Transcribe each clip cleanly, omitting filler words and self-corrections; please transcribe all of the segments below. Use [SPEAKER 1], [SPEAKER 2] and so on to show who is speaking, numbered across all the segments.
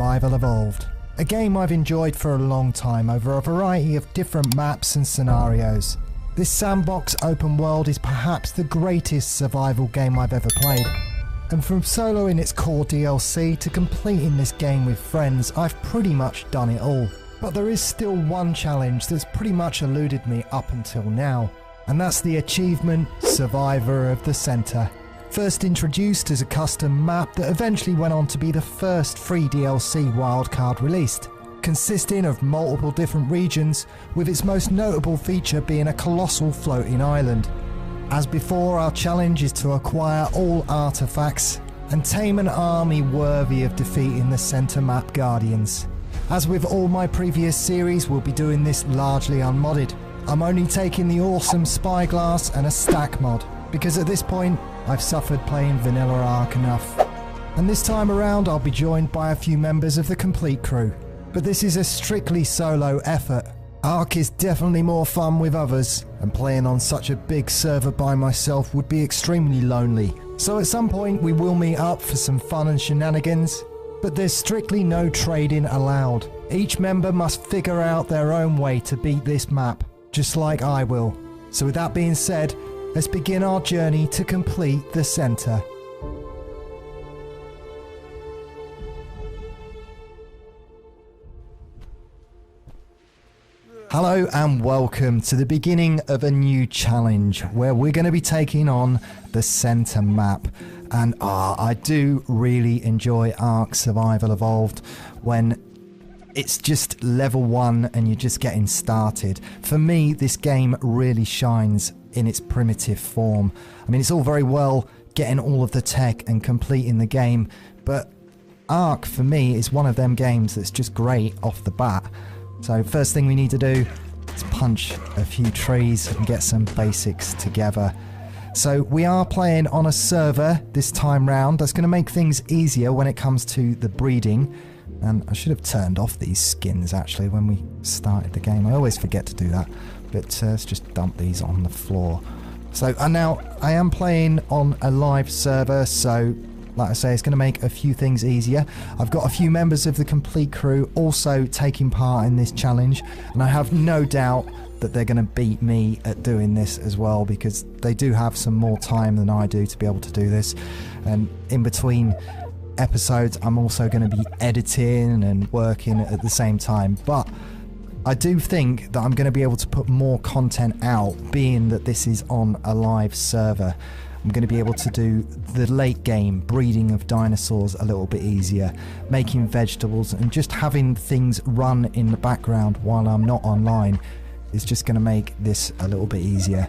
[SPEAKER 1] Survival Evolved, a game I've enjoyed for a long time over a variety of different maps and scenarios. This sandbox open world is perhaps the greatest survival game I've ever played, and from soloing its core DLC to completing this game with friends, I've pretty much done it all. But there is still one challenge that's pretty much eluded me up until now, and that's the achievement Survivor of the Center. First introduced as a custom map that eventually went on to be the first free DLC wildcard released, consisting of multiple different regions, with its most notable feature being a colossal floating island. As before, our challenge is to acquire all artifacts and tame an army worthy of defeating the center map guardians. As with all my previous series, we'll be doing this largely unmodded. I'm only taking the awesome spyglass and a stack mod, because at this point I've suffered playing vanilla ARK enough. And this time around I'll be joined by a few members of the complete crew. But this is a strictly solo effort. ARK is definitely more fun with others, and playing on such a big server by myself would be extremely lonely. So at some point we will meet up for some fun and shenanigans, but there's strictly no trading allowed. Each member must figure out their own way to beat this map, just like I will. So with that being said, let's begin our journey to complete the center. Hello and welcome to the beginning of a new challenge where we're going to be taking on the center map. And I do really enjoy ARK Survival Evolved when it's just level 1 and you're just getting started. For me, this game really shines in its primitive form. I mean, it's all very well getting all of the tech and completing the game, but ARK for me is one of them games that's just great off the bat. So first thing we need to do is punch a few trees and get some basics together. So we are playing on a server this time round. That's going to make things easier when it comes to the breeding. And I should have turned off these skins actually when we started the game. I always forget to do that. But let's just dump these on the floor. So and now I am playing on a live server, so like I say, it's going to make a few things easier. I've got a few members of the complete crew also taking part in this challenge, and I have no doubt that they're going to beat me at doing this as well, because they do have some more time than I do to be able to do this. And in between episodes I'm also going to be editing and working at the same time, but I do think that I'm going to be able to put more content out, being that this is on a live server. I'm going to be able to do the late game breeding of dinosaurs a little bit easier, making vegetables, and just having things run in the background while I'm not online is just going to make this a little bit easier.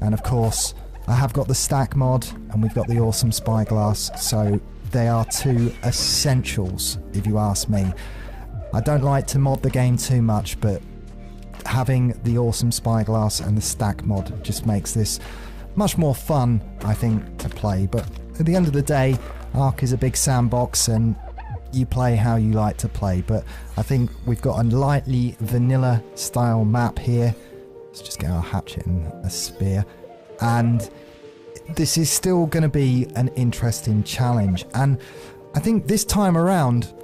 [SPEAKER 1] And of course I have got the stack mod and we've got the awesome spyglass, so they are two essentials if you ask me. I don't like to mod the game too much, but having the awesome spyglass and the stack mod just makes this much more fun, I think, to play. But at the end of the day, ARK is a big sandbox and you play how you like to play. But I think we've got a lightly vanilla style map here. Let's just get our hatchet and a spear. And this is still going to be an interesting challenge. And I think this time around,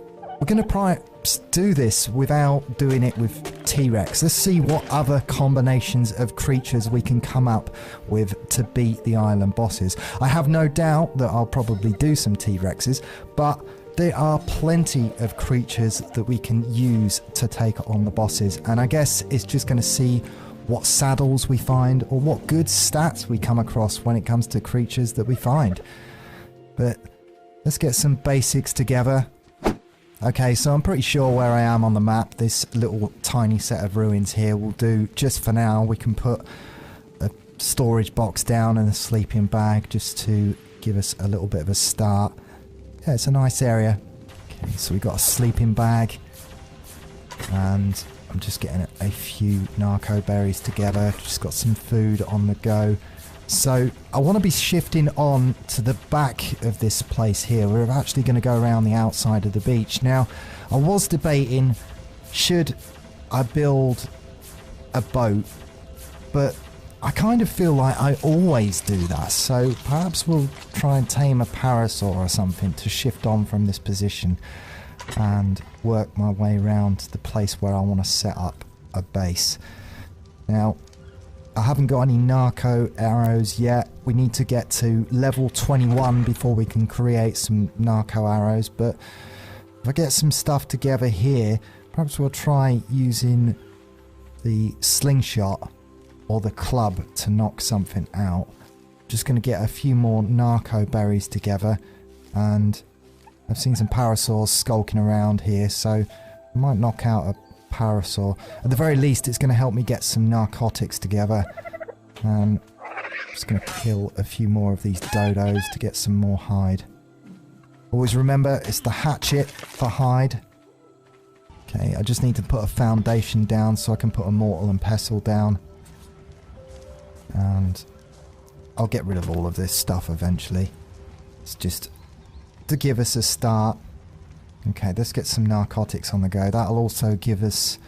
[SPEAKER 1] we're going to perhaps do this without doing it with T-Rex. Let's see what other combinations of creatures we can come up with to beat the island bosses. I have no doubt that I'll probably do some T-Rexes, but there are plenty of creatures that we can use to take on the bosses. And I guess it's just going to see what saddles we find or what good stats we come across when it comes to creatures that we find. But let's get some basics together. Okay, so I'm pretty sure where I am on the map. This little tiny set of ruins here will do just for now. We can put a storage box down and a sleeping bag just to give us a little bit of a start. Yeah, it's a nice area. Okay, so we've got a sleeping bag, and I'm just getting a few narco berries together. Just got some food on the go. So I want to be shifting on to the back of this place here. We're actually going to go around the outside of the beach. Now, I was debating, should I build a boat? But I kind of feel like I always do that. So perhaps we'll try and tame a parasaur or something to shift on from this position. and work my way around to the place where I want to set up a base. Now, I haven't got any narco arrows yet. We need to get to level 21 before we can create some narco arrows, but if I get some stuff together here, perhaps we'll try using the slingshot or the club to knock something out. Just going to get a few more narco berries together, and I've seen some parasaurs skulking around here, so I might knock out a parasaur. At the very least, it's going to help me get some narcotics together. And I'm just going to kill a few more of these dodos to get some more hide. Always remember, it's the hatchet for hide. Okay, I just need to put a foundation down so I can put a mortar and pestle down. And I'll get rid of all of this stuff eventually. It's just to give us a start. Okay, let's get some narcotics on the go. That'll also give us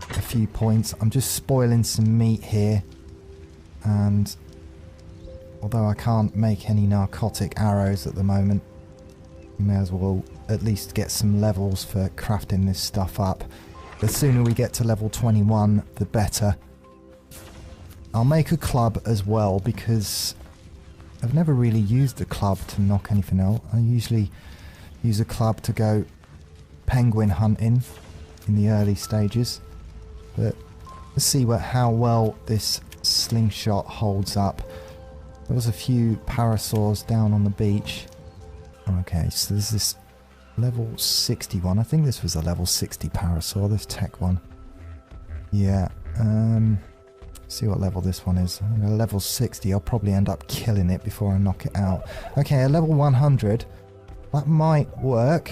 [SPEAKER 1] a few points. I'm just spoiling some meat here. And although I can't make any narcotic arrows at the moment, we may as well at least get some levels for crafting this stuff up. The sooner we get to level 21, the better. I'll make a club as well because I've never really used a club to knock anything out. I usually use a club to go penguin hunting in the early stages, but let's see how well this slingshot holds up. There was a few parasaurs down on the beach. Okay, so there's this level 61. I think this was a level 60 parasaur, this tech one. Yeah, see what level this one is. At level 60, I'll probably end up killing it before I knock it out. Okay, at level 100, that might work.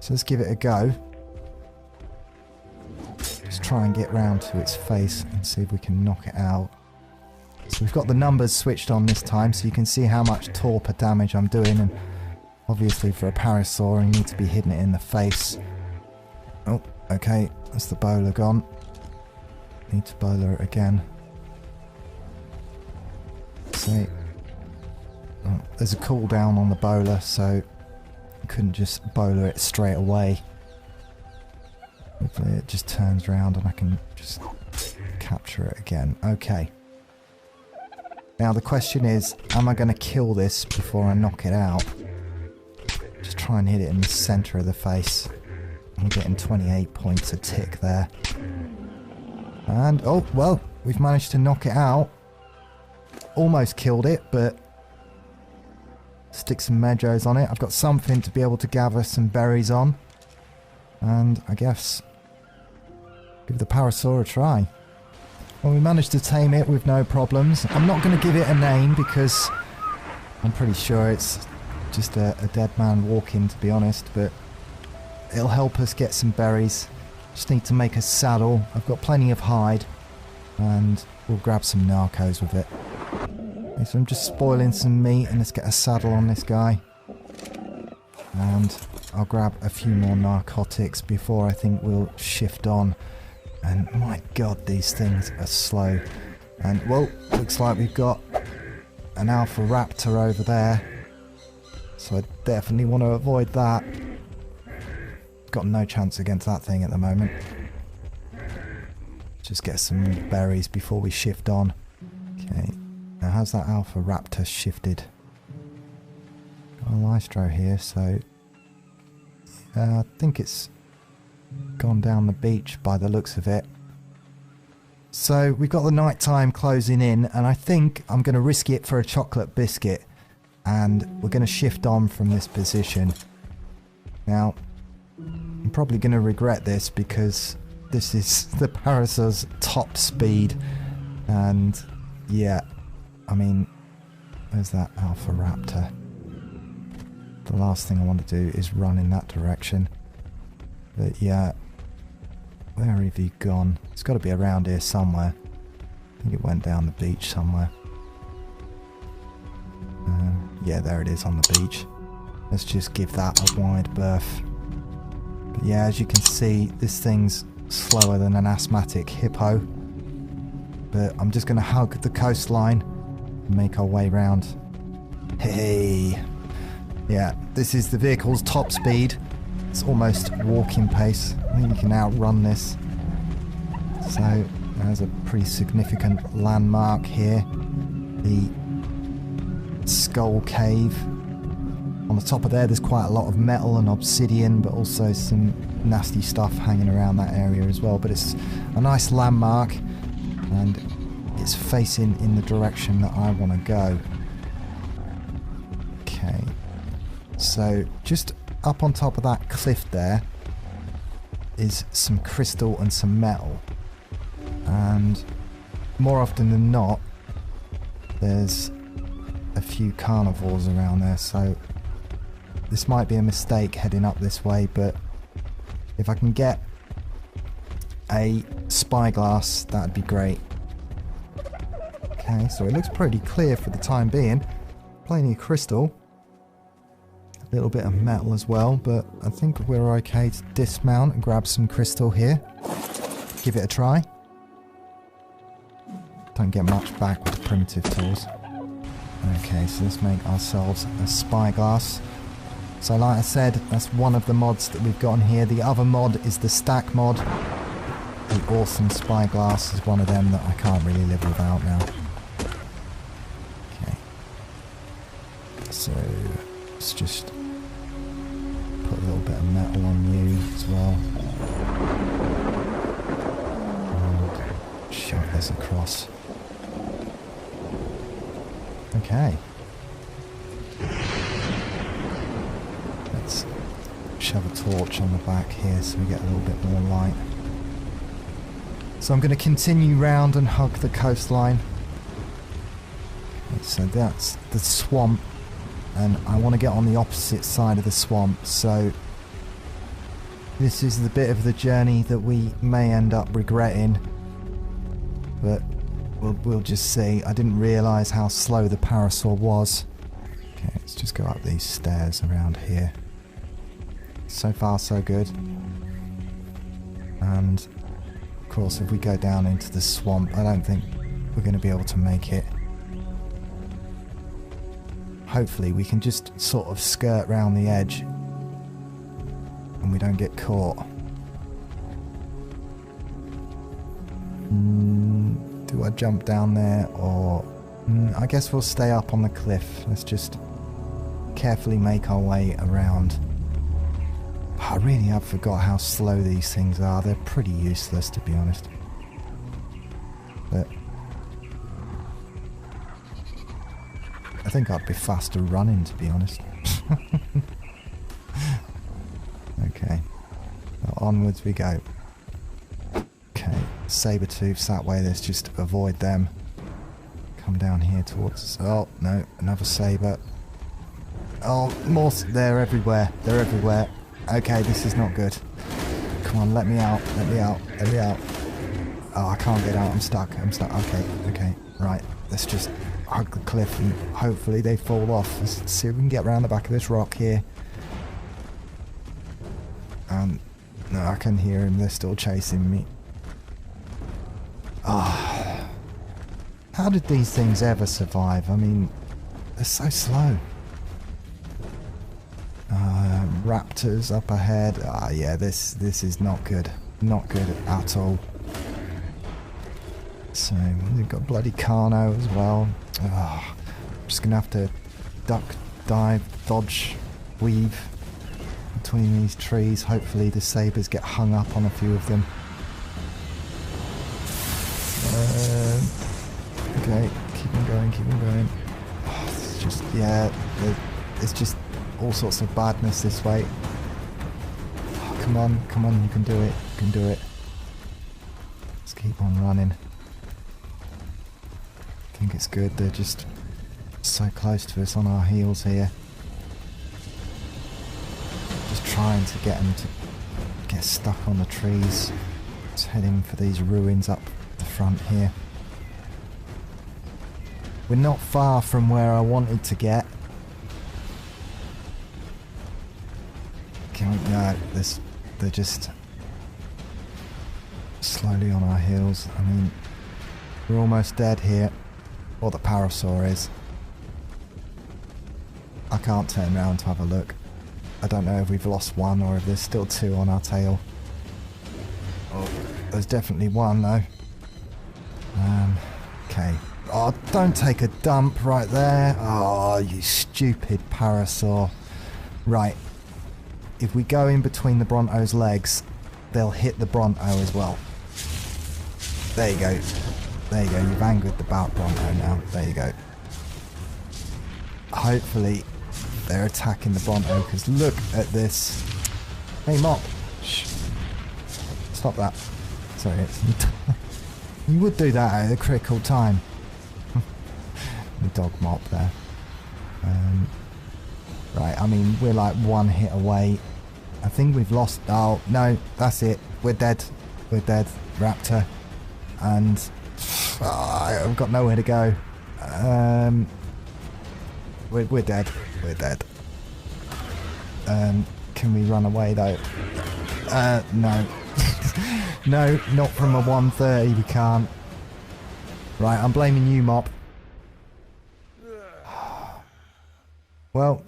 [SPEAKER 1] So let's give it a go. Just try and get round to its face and see if we can knock it out. So we've got the numbers switched on this time, so you can see how much torpor damage I'm doing. And obviously for a parasaur, I need to be hitting it in the face. Oh, okay, that's the bowler gone. Need to bowler it again. See, oh, there's a cooldown on the bowler, so I couldn't just bowler it straight away. Hopefully it just turns around and I can just capture it again. Okay. Now the question is, am I going to kill this before I knock it out? Just try and hit it in the centre of the face. I'm getting 28 points a tick there. And, oh, well, we've managed to knock it out. Almost killed it, but stick some medros on it. I've got something to be able to gather some berries on. And I guess give the parasaur a try. Well, we managed to tame it with no problems. I'm not going to give it a name because I'm pretty sure it's just a dead man walking, to be honest, but it'll help us get some berries. Just need to make a saddle. I've got plenty of hide and we'll grab some narcos with it. Okay, so I'm just spoiling some meat and let's get a saddle on this guy. And I'll grab a few more narcotics before I think we'll shift on. And my god, these things are slow. And, well, looks like we've got an alpha raptor over there. So I definitely want to avoid that. Got no chance against that thing at the moment. Just get some berries before we shift on. Okay, now how's that alpha raptor shifted? Got a lystro here, so I think it's gone down the beach by the looks of it. So we've got the night time closing in, and I think I'm going to risk it for a chocolate biscuit, and we're going to shift on from this position. Now, I'm probably going to regret this because this is the parasaur's top speed, and yeah, I mean, where's that alpha raptor? The last thing I want to do is run in that direction. But yeah, where have you gone? It's got to be around here somewhere. I think it went down the beach somewhere. Yeah, there it is on the beach. Let's just give that a wide berth. But yeah, as you can see, this thing's slower than an asthmatic hippo. But I'm just going to hug the coastline and make our way round. Hey! Yeah, this is the vehicle's top speed. It's almost walking pace. I think you can outrun this. So there's a pretty significant landmark here. The Skull Cave. On the top of there's quite a lot of metal and obsidian, but also some nasty stuff hanging around that area as well. But it's a nice landmark, and it's facing in the direction that I want to go. Okay, so just up on top of that cliff there is some crystal and some metal, and more often than not there's a few carnivores around there, so this might be a mistake heading up this way, but if I can get a spyglass, that'd be great. Okay, so it looks pretty clear for the time being. Plenty of crystal. A little bit of metal as well, but I think we're okay to dismount and grab some crystal here. Give it a try. Don't get much back with primitive tools. Okay, so let's make ourselves a spyglass. So like I said, that's one of the mods that we've got on here. The other mod is the stack mod. The awesome spyglass is one of them that I can't really live without now. Okay. So let's just put a little bit of metal on you as well. And shove this across. Okay. Let's shove a torch on the back here so we get a little bit more light. So I'm going to continue round and hug the coastline. Okay, so that's the swamp, and I want to get on the opposite side of the swamp, so this is the bit of the journey that we may end up regretting, but we'll just see. I didn't realise how slow the parasaur was. Okay, let's just go up these stairs around here. So far so good. And of course if we go down into the swamp, I don't think we're going to be able to make it. Hopefully we can just sort of skirt round the edge and we don't get caught. Do I jump down there, or I guess we'll stay up on the cliff. Let's just carefully make our way around. I really have forgot how slow these things are. They're pretty useless, to be honest. But I think I'd be faster running, to be honest. Okay, well, onwards we go. Okay, saber-tooths that way. Let's just avoid them. Come down here towards us. Oh no, another saber. Oh, more. They're everywhere. They're everywhere. Okay, this is not good. Come on, let me out. Let me out. Let me out. Oh, I can't get out. I'm stuck. I'm stuck. Okay, okay. Right. Let's just hug the cliff and hopefully they fall off. Let's see if we can get around the back of this rock here. No, I can hear him. They're still chasing me. Ah. How did these things ever survive? I mean, they're so slow. Raptors up ahead. Ah, yeah, this is not good. Not good at all. So, we've got bloody Carno as well. Oh, I'm just going to have to duck, dive, dodge, weave between these trees. Hopefully the sabres get hung up on a few of them. Okay, keep on going, keep on going. Oh, it's just, yeah, it's just all sorts of badness this way. Oh, come on, you can do it, you can do it. Let's keep on running. I think it's good, they're just so close to us on our heels here. Just trying to get them to get stuck on the trees. Just heading for these ruins up the front here. We're not far from where I wanted to get. No, they're just slowly on our heels. I mean, we're almost dead here. Or the parasaur is. I can't turn around to have a look. I don't know if we've lost one or if there's still two on our tail. Oh, there's definitely one though. Okay. Oh, don't take a dump right there. Oh, you stupid parasaur. Right. If we go in between the Bronto's legs, they'll hit the Bronto as well. There you go. There you go. You've angered the Bronto now. There you go. Hopefully they're attacking the Bronto, because look at this. Hey, Mop. Shh. Stop that. Sorry. You would do that at a critical time. The dog Mop there. Right, I mean, we're like one hit away. I think we've lost... Oh, no, that's it. We're dead. We're dead. Raptor. And... I've got nowhere to go. We're dead. We're dead. Can we run away, though? No. No, not from a 130, we can't. Right, I'm blaming you, Mop. Well,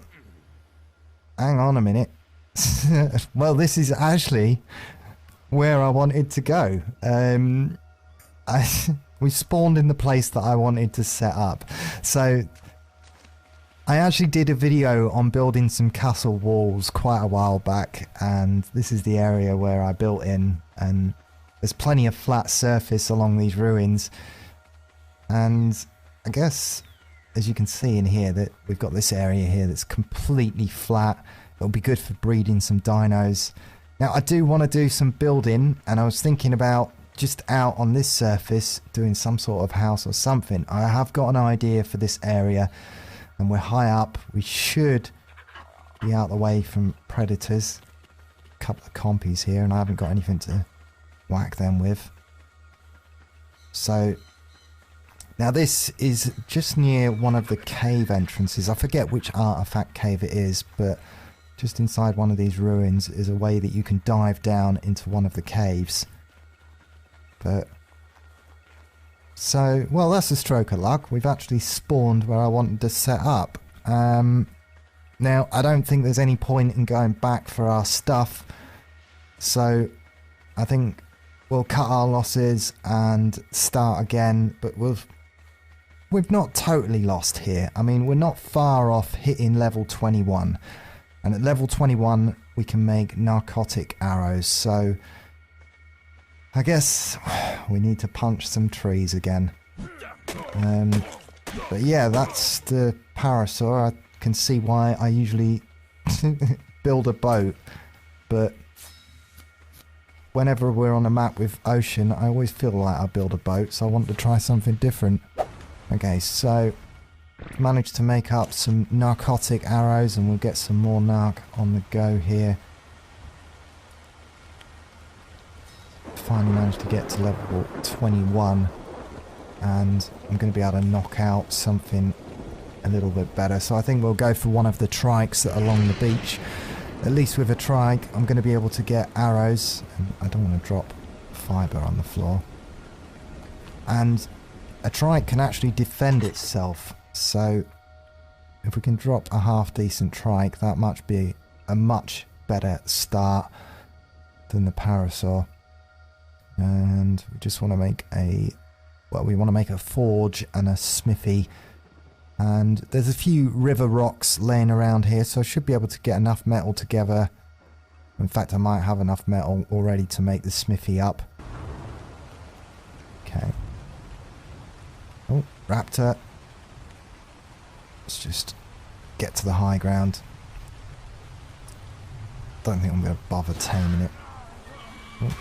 [SPEAKER 1] hang on a minute. Well, this is actually where I wanted to go. We spawned in the place that I wanted to set up. So I actually did a video on building some castle walls quite a while back, and this is the area where I built in, and there's plenty of flat surface along these ruins. And I guess, as you can see in here, that we've got this area here that's completely flat. It'll be good for breeding some dinos. Now, I do want to do some building, and I was thinking about just out on this surface doing some sort of house or something. I have got an idea for this area, and we're high up. We should be out the way from predators. A couple of compies here, and I haven't got anything to whack them with. So now this is just near one of the cave entrances. I forget which artifact cave it is, but just inside one of these ruins is a way that you can dive down into one of the caves. But so, well, that's a stroke of luck. We've actually spawned where I wanted to set up. Now, I don't think there's any point in going back for our stuff, so I think we'll cut our losses and start again. But we've not totally lost here. I mean, we're not far off hitting level 21, and at level 21 we can make narcotic arrows. So I guess we need to punch some trees again. But yeah, that's the parasaur. I can see why I usually build a boat, but whenever we're on a map with ocean, I always feel like I build a boat, so I want to try something different. Okay, so managed to make up some narcotic arrows, and we'll get some more narc on the go here. Finally managed to get to level 21, and I'm going to be able to knock out something a little bit better. So I think we'll go for one of the trikes that are along the beach. At least with a trike I'm going to be able to get arrows, and I don't want to drop fibre on the floor. And a trike can actually defend itself, so if we can drop a half decent trike, that might be a much better start than the parasaur. And we just want to make a, well, we want to make a forge and a smithy. And there's a few river rocks laying around here, so I should be able to get enough metal together. In fact, I might have enough metal already to make the smithy up. Okay. Oh, raptor. Let's just get to the high ground. Don't think I'm going to bother taming it. Oh,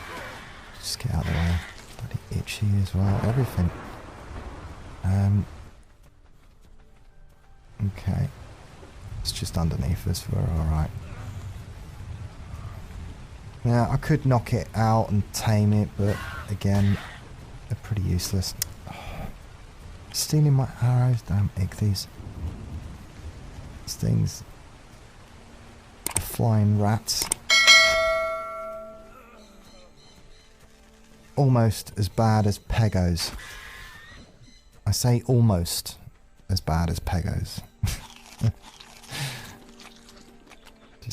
[SPEAKER 1] just get out of the way. Bloody itchy as well. Everything. Okay. It's just underneath us. We're alright. Now, I could knock it out and tame it, but again, they're pretty useless. Oh, stealing my arrows. Damn ichthyes. These things are flying rats. Almost as bad as pegos. I say almost as bad as pegos.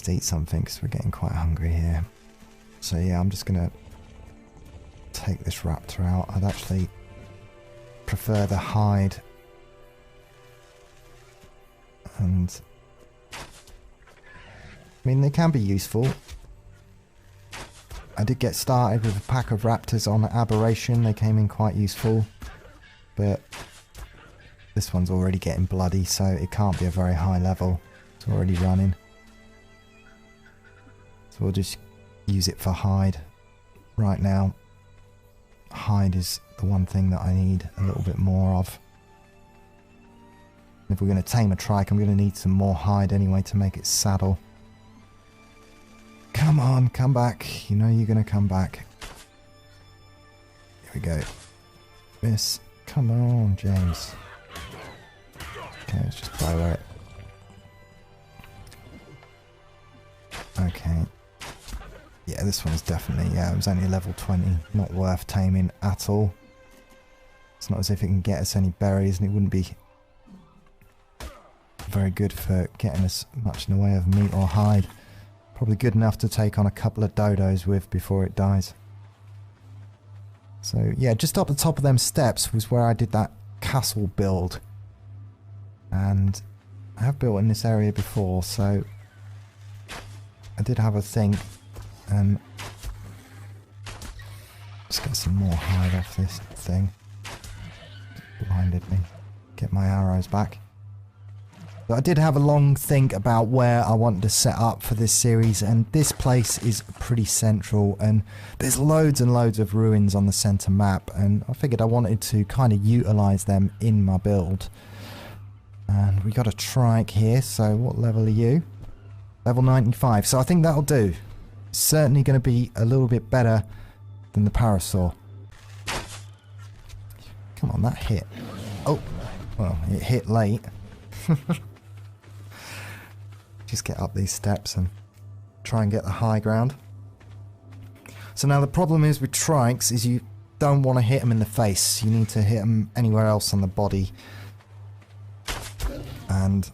[SPEAKER 1] just eat something because we're getting quite hungry here. So yeah, I'm just gonna take this raptor out. I'd actually prefer the hide. And I mean, they can be useful. I did get started with a pack of raptors on Aberration. They came in quite useful, but this one's already getting bloody, so it can't be a very high level. It's already running. So we'll just use it for hide right now. Hide is the one thing that I need a little bit more of. If we're going to tame a trike, I'm going to need some more hide anyway to make it saddle. Come on, come back. You know you're going to come back. Here we go. Miss. Come on, James. Okay, let's just blow it. Okay. Yeah, this one's definitely, yeah, it was only a level 20. Not worth taming at all. It's not as if it can get us any berries, and it wouldn't be very good for getting us much in the way of meat or hide. Probably good enough to take on a couple of dodos with before it dies. So yeah, just up the top of them steps was where I did that castle build. And I have built in this area before, so I did have a think. And let's get some more hide off this thing. Blinded me. Get my arrows back. But I did have a long think about where I wanted to set up for this series, and this place is pretty central, and there's loads and loads of ruins on the center map, and I figured I wanted to kind of utilize them in my build. And we got a trike here, so what level are you? Level 95, so I think that'll do. Certainly going to be a little bit better than the parasaur. Come on, that hit. Oh, well, it hit late. Just get up these steps and try and get the high ground. So now the problem is with trikes is you don't want to hit them in the face. You need to hit them anywhere else on the body. And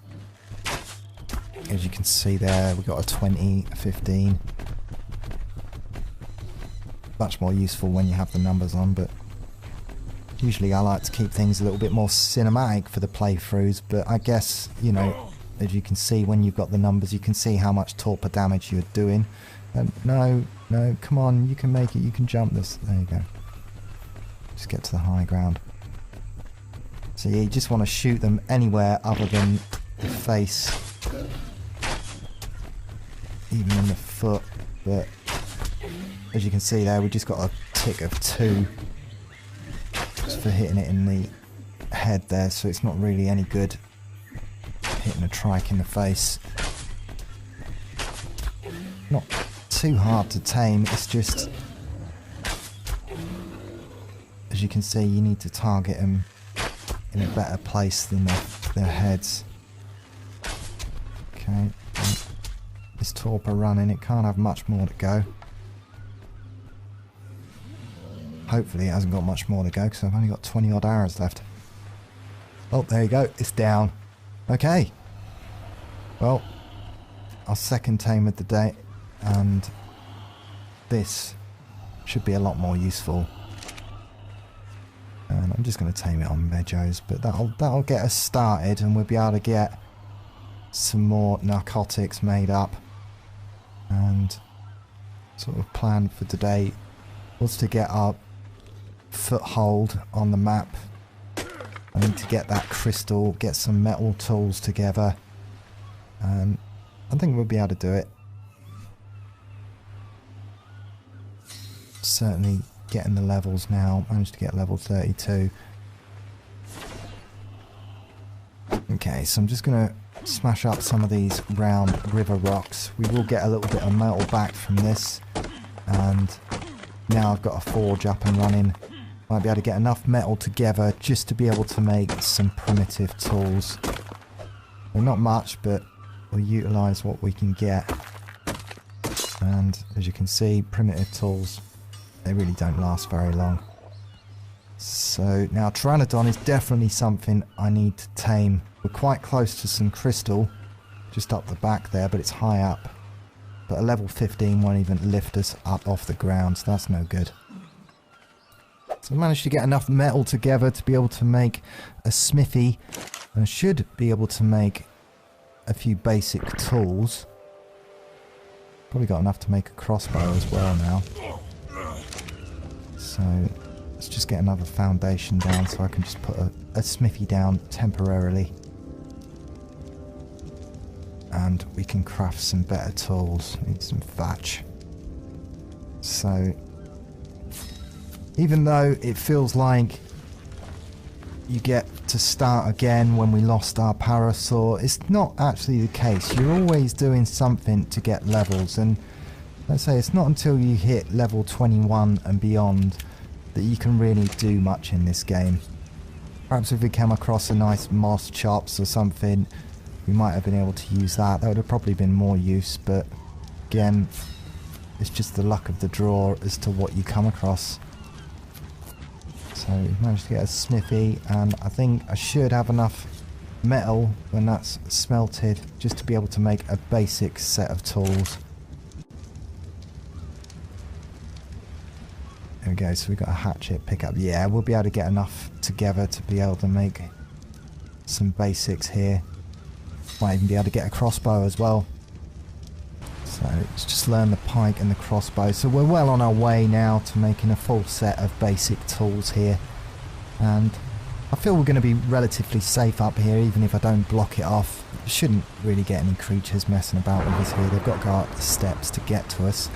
[SPEAKER 1] as you can see there, we got a 20, a 15. Much more useful when you have the numbers on, but usually I like to keep things a little bit more cinematic for the playthroughs, but I guess, you know, as you can see when you've got the numbers, you can see how much torpor damage you're doing. No, come on, you can make it, you can jump this. There you go. Just get to the high ground. So yeah, you just want to shoot them anywhere other than the face. Even in the foot, but as you can see there, we just got a tick of 2 just for hitting it in the head there, so it's not really any good hitting a trike in the face. Not too hard to tame, it's just, as you can see, you need to target them in a better place than their heads. Okay, this torpor running, it can't have much more to go. Hopefully it hasn't got much more to go because I've only got 20 odd arrows left. Oh, there you go, it's down. Okay. Well, our second tame of the day, and this should be a lot more useful. And I'm just going to tame it on Mejos, but that'll get us started, and we'll be able to get some more narcotics made up. And sort of plan for today was to get our foothold on the map. I need to get that crystal, get some metal tools together, and I think we'll be able to do it. Certainly getting the levels now, managed to get level 32. Okay, so I'm just going to smash up some of these round river rocks. We will get a little bit of metal back from this, and now I've got a forge up and running. Might be able to get enough metal together just to be able to make some primitive tools. Well, not much, but we'll utilise what we can get. And as you can see, primitive tools, they really don't last very long. So now Pteranodon is definitely something I need to tame. We're quite close to some crystal, just up the back there, but it's high up. But a level 15 won't even lift us up off the ground, so that's no good. So I managed to get enough metal together to be able to make a smithy. And I should be able to make a few basic tools. Probably got enough to make a crossbow as well now. So let's just get another foundation down so I can just put a smithy down temporarily. And we can craft some better tools. Need some thatch. So even though it feels like you get to start again when we lost our parasaur, it's not actually the case. You're always doing something to get levels, and let's say it's not until you hit level 21 and beyond that you can really do much in this game. Perhaps if we came across a nice moss chops or something, we might have been able to use that. That would have probably been more use, but again, it's just the luck of the draw as to what you come across. So we managed to get a smithy, and I think I should have enough metal when that's smelted just to be able to make a basic set of tools. There we go, so we've got a hatchet pickup. Yeah, we'll be able to get enough together to be able to make some basics here. Might even be able to get a crossbow as well. So let's just learn the pike and the crossbow. So we're well on our way now to making a full set of basic tools here. And I feel we're going to be relatively safe up here, even if I don't block it off. Shouldn't really get any creatures messing about with us here. They've got to go up the steps to get to us.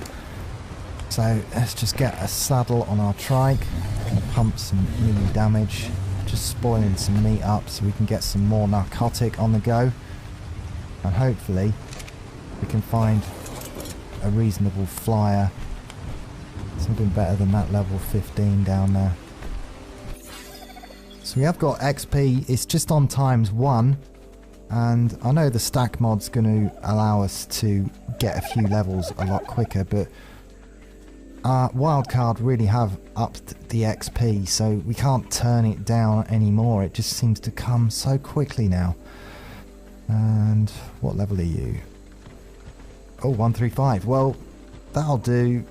[SPEAKER 1] So let's just get a saddle on our trike and pump some melee damage. Just spoiling some meat up so we can get some more narcotic on the go. And hopefully we can find a reasonable flyer. Something better than that level 15 down there. So we have got XP. It's just on ×1. And I know the stack mod's going to allow us to get a few levels a lot quicker, but our wildcard really have upped the XP, so we can't turn it down anymore. It just seems to come so quickly now. And what level are you? Oh, 135. Well, that'll do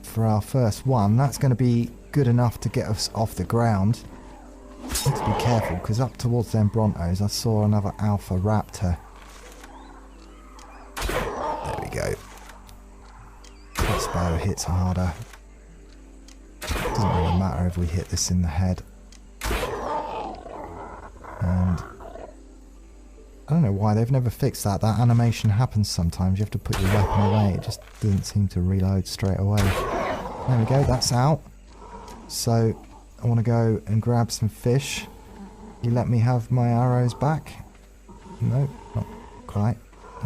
[SPEAKER 1] for our first one. That's going to be good enough to get us off the ground. Need to be careful, because up towards them Brontos I saw another alpha raptor. There we go. Crossbow hits harder. Doesn't really matter if we hit this in the head. And I don't know why they've never fixed that. That animation happens sometimes. You have to put your weapon away. It just doesn't seem to reload straight away. There we go. That's out. So I want to go and grab some fish. You let me have my arrows back? No, not quite.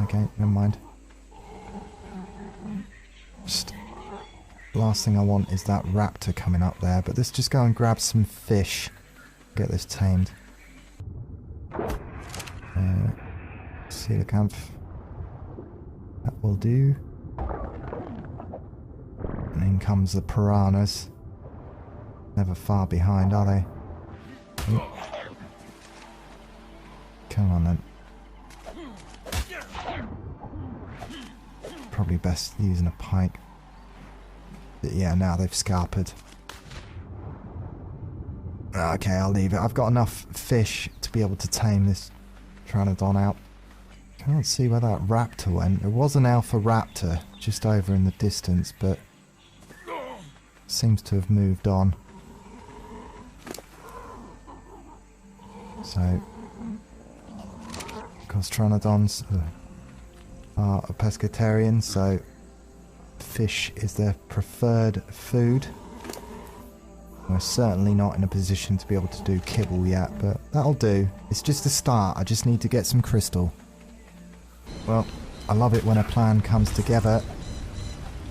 [SPEAKER 1] Okay, never mind. Just last thing I want is that raptor coming up there. But let's just go and grab some fish. Get this tamed. Coelacanth. That will do. And in comes the piranhas. Never far behind, are they? Ooh. Come on then. Probably best using a pike. But yeah, now they've scarpered. Okay, I'll leave it. I've got enough fish to be able to tame this Pteranodon out. Can't see where that raptor went. There was an alpha raptor just over in the distance, but seems to have moved on. So, because Pteranodons are a pescatarian, so fish is their preferred food. We're certainly not in a position to be able to do kibble yet, but that'll do. It's just a start. I just need to get some crystal. Well, I love it when a plan comes together.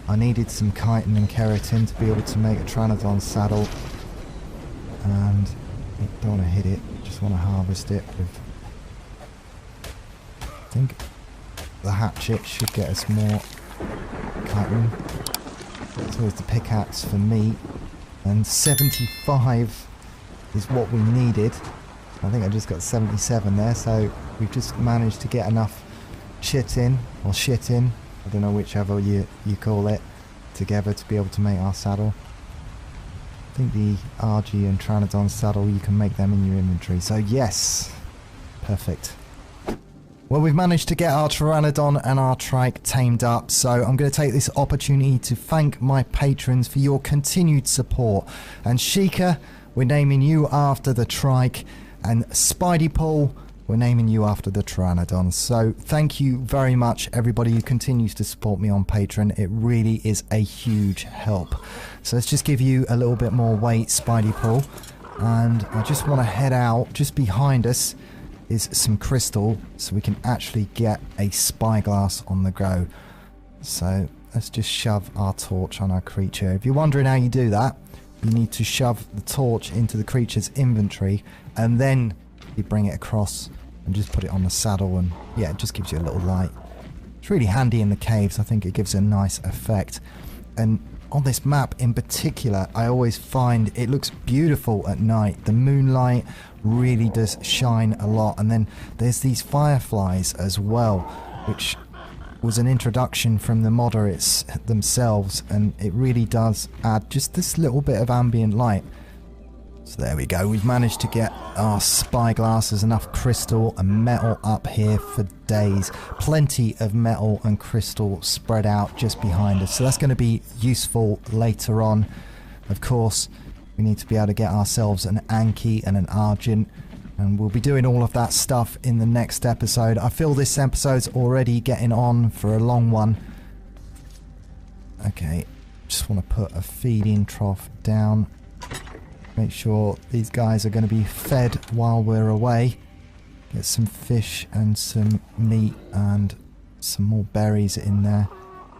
[SPEAKER 1] I needed some chitin and keratin to be able to make a Pteranodon saddle. And I don't want to hit it, just want to harvest it with... I think the hatchet should get us more chitin. It's always the pickaxe for me. And 75 is what we needed. I think I just got 77 there, so we've just managed to get enough chitin, or shit in, I don't know whichever you call it, together to be able to make our saddle. I think the RG and Pteranodon saddle, you can make them in your inventory. So yes, perfect. Well, we've managed to get our Pteranodon and our trike tamed up, so I'm going to take this opportunity to thank my patrons for your continued support. And Sheikah, we're naming you after the trike, and Spidey Paul, we're naming you after the Pteranodon. So thank you very much, everybody who continues to support me on Patreon. It really is a huge help. So let's just give you a little bit more weight, Spidey Paul. And I just want to head out. Just behind us is some crystal, so we can actually get a spyglass on the go. So let's just shove our torch on our creature. If you're wondering how you do that, you need to shove the torch into the creature's inventory, and then you bring it across and just put it on the saddle, and yeah, it just gives you a little light. It's really handy in the caves. I think it gives a nice effect. And on this map in particular, I always find it looks beautiful at night. The moonlight really does shine a lot, and then there's these fireflies as well, which was an introduction from the modders themselves, and it really does add just this little bit of ambient light. So there we go, we've managed to get our spyglasses, enough crystal and metal up here for days. Plenty of metal and crystal spread out just behind us, so that's going to be useful later on. Of course, we need to be able to get ourselves an Anki and an Argent, and we'll be doing all of that stuff in the next episode. I feel this episode's already getting on for a long one. Okay, just want to put a feeding trough down. Make sure these guys are going to be fed while we're away. Get some fish and some meat and some more berries in there.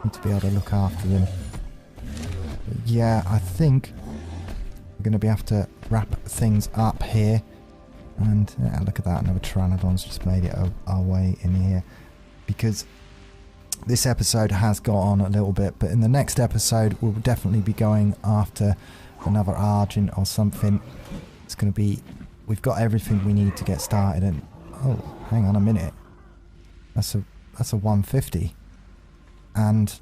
[SPEAKER 1] Need to be able to look after them. But yeah, I think we're going to be able to wrap things up here. And yeah, look at that, another Pteranodon's just made it our way in here. Because this episode has got on a little bit, but in the next episode we'll definitely be going after another Argent or something. It's going to be, we've got everything we need to get started. And oh, hang on a minute, that's a 150, and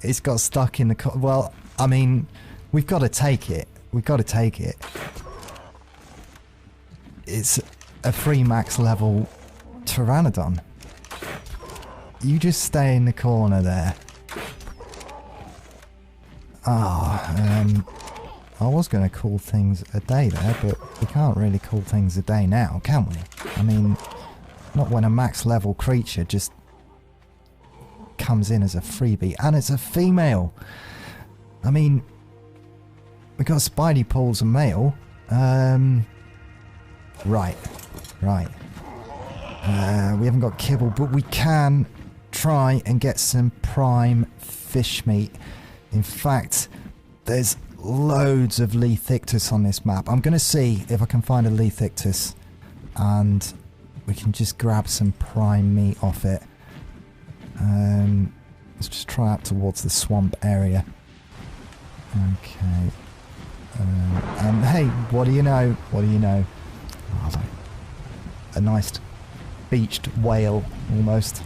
[SPEAKER 1] it's got stuck in the well, I mean, we've got to take it. It's a free max level Pteranodon. You just stay in the corner there. I was going to call things a day there, but we can't really call things a day now, can we? I mean, not when a max level creature just comes in as a freebie, and it's a female. I mean, we got Spidey Paul's a male. Right. We haven't got kibble, but we can try and get some prime fish meat. In fact, there's loads of Lethictus on this map. I'm going to see if I can find a Lethictus, and we can just grab some prime meat off it. Let's just try up towards the swamp area. Okay. And hey, what do you know? Oh, like a nice beached whale, almost.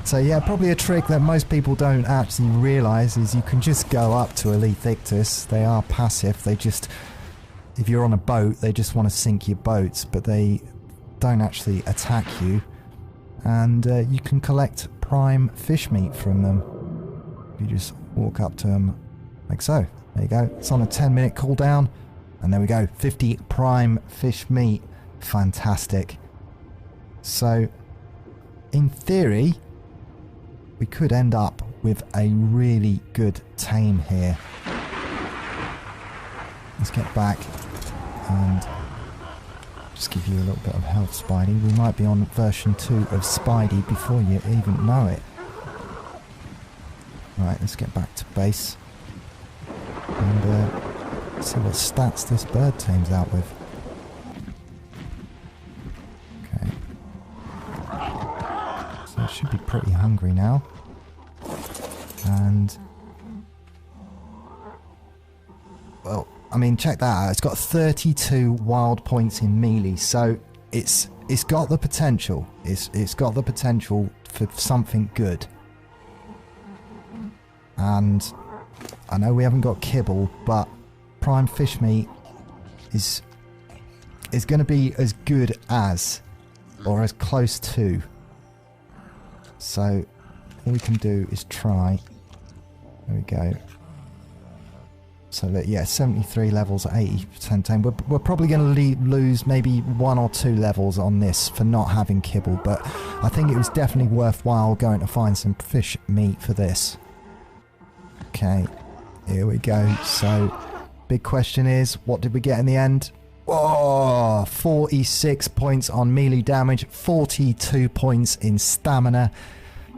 [SPEAKER 1] So yeah, probably a trick that most people don't actually realise is you can just go up to a Lethictus. They are passive. They just, if you're on a boat, they just want to sink your boats, but they don't actually attack you. And you can collect prime fish meat from them. You just walk up to them like so. There you go. It's on a 10-minute cooldown. And there we go. 50 prime fish meat. Fantastic. So, in theory, we could end up with a really good tame here. Let's get back and just give you a little bit of health, Spidey. We might be on version 2 of Spidey before you even know it. Right, let's get back to base and see what stats this bird tames out with. Okay. So it should be pretty hungry now. And well, I mean, check that out. It's got 32 wild points in melee, so it's it's got the potential. It's got the potential for something good. And I know we haven't got kibble, but prime fish meat is going to be as good as, or as close to. So all we can do is try. There we go. So that, yeah, 73 levels, 80% tame. We're probably going to lose maybe 1 or 2 levels on this for not having kibble, but I think it was definitely worthwhile going to find some fish meat for this. Okay, here we go. So big question is, what did we get in the end? Oh, 46 points on melee damage, 42 points in stamina.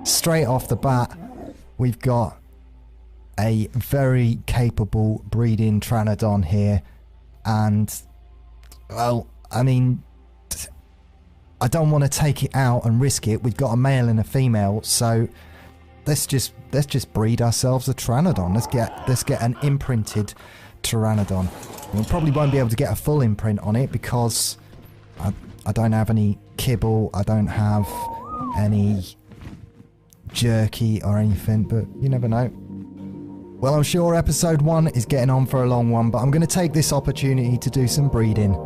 [SPEAKER 1] Straight off the bat, we've got a very capable breeding Pteranodon here, and well, I mean, I don't want to take it out and risk it. We've got a male and a female, so let's just breed ourselves a Pteranodon. Let's get an imprinted Pteranodon. We probably won't be able to get a full imprint on it because I don't have any kibble, I don't have any jerky or anything, but you never know. Well, I'm sure episode 1 is getting on for a long one, but I'm going to take this opportunity to do some breeding.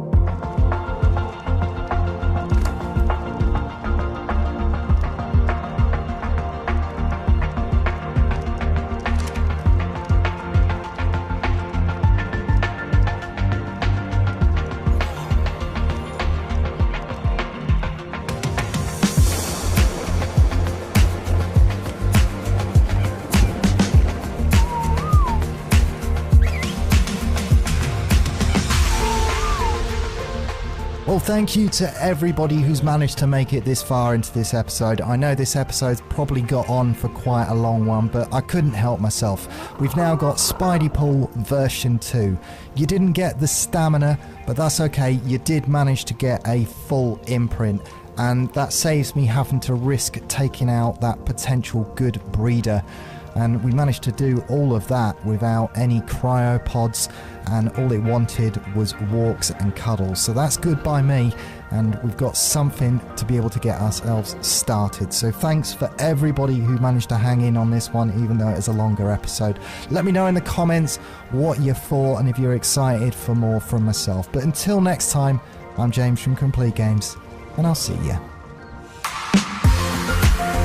[SPEAKER 1] Well, thank you to everybody who's managed to make it this far into this episode. I know this episode's probably got on for quite a long one, but I couldn't help myself. We've now got Spidey Pool version 2. You didn't get the stamina, but that's okay. You did manage to get a full imprint, and that saves me having to risk taking out that potential good breeder. And we managed to do all of that without any cryopods, and all it wanted was walks and cuddles. So that's good by me, and we've got something to be able to get ourselves started. So thanks for everybody who managed to hang in on this one, even though it is a longer episode. Let me know in the comments what you thought and if you're excited for more from myself. But until next time, I'm James from Complete Games, and I'll see you.